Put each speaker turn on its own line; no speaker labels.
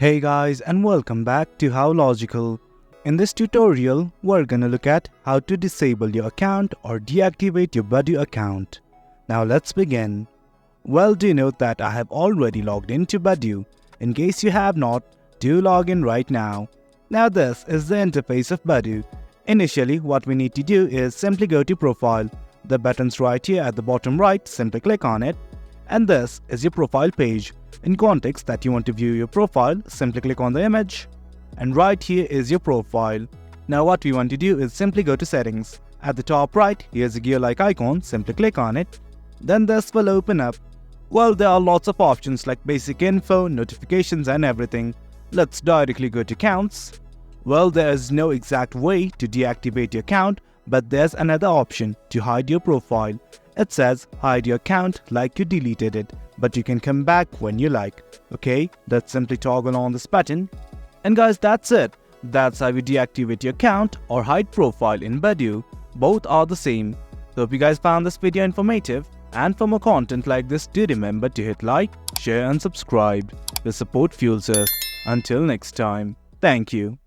Hey guys, and welcome back to How Logical. In this tutorial, we're gonna look at how to disable your account or deactivate your Badoo account. Now let's begin. Well, do note that I have already logged into Badoo. In case you have not, do log in right now. Now this is the interface of Badoo. Initially, what we need to do is simply go to Profile. The button's right here at the bottom right, simply click on it. And this is your profile page. In context that you want to view your profile, simply click on the image. And right here is your profile. Now what we want to do is simply go to settings. At the top right, here's a gear-like icon, simply click on it. Then this will open up. Well, there are lots of options like basic info, notifications and everything. Let's directly go to accounts. Well, there is no exact way to deactivate your account, but there's another option to hide your profile. It says hide your account like you deleted it, but you can come back when you like. Okay, let's simply toggle on this button. And guys, that's it. That's how you deactivate your account or hide profile in Badoo. Both are the same. So if you guys found this video informative, and for more content like this, do remember to hit like, share and subscribe. Your support fuels us. Until next time, thank you.